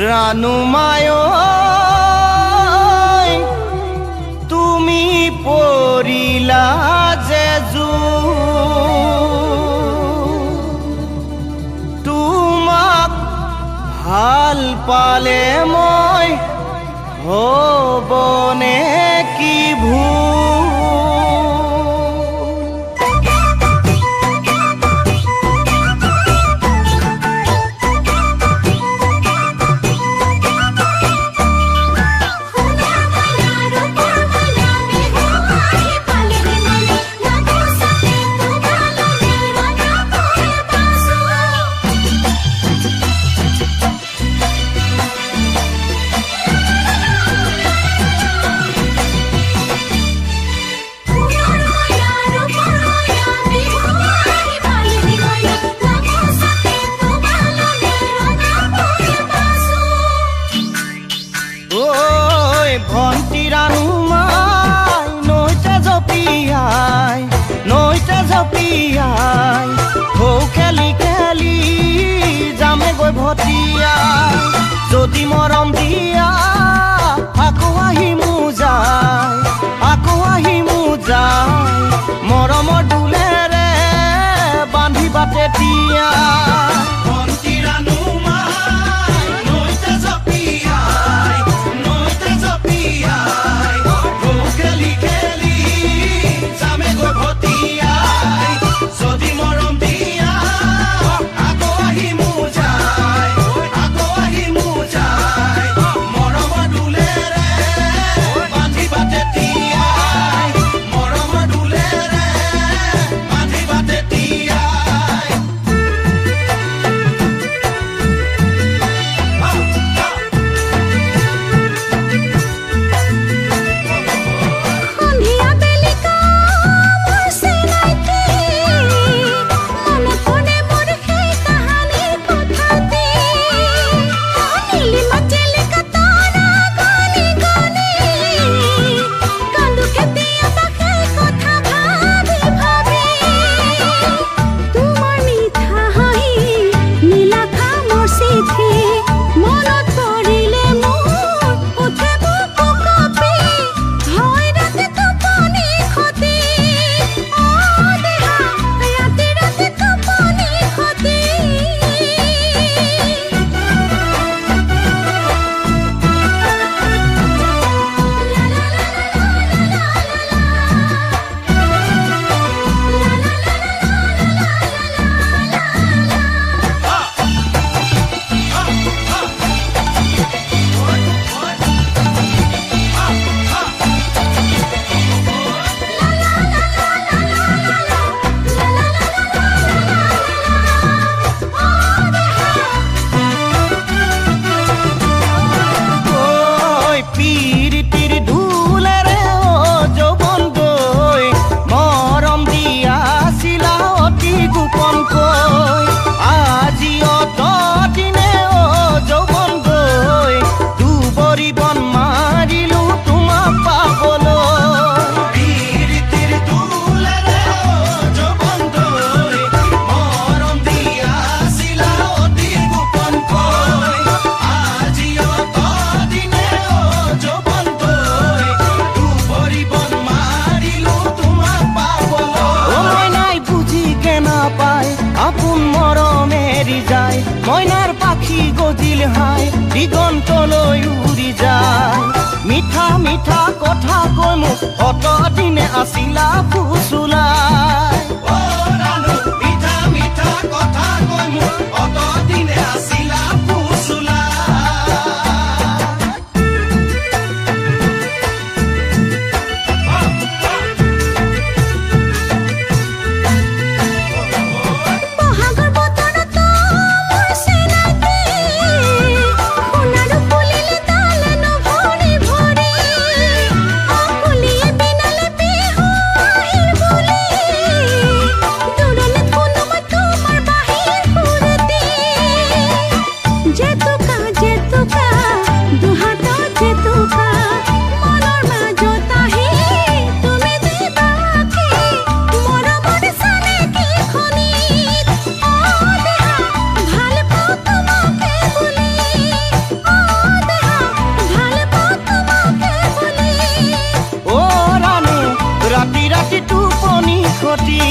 ৰানু মায় তুমি পৰিলা যেজু তোমাক ভাল পালে মই হ'বনে কি ভুল ভন্টি রানু মাই নৈতে জপিয়াই হৌ খেলি খেলি যামে গৈ ভটিয়াই যদি মৰম দিয়া আকৌ আহি মুজাই মৰমৰ দুলেৰে বান্ধিবা তেতিয়া মইনাৰ পাখি গজিল হাই দিগন্তলৈ উৰি যায় মিঠা মিঠা কথা কৈ মোক অতদিনে আছিলা ফুচুলাই মিঠা মিঠা কথা কৈ মোক অতদিনে আছিলা ফুচুলাই সিহঁতি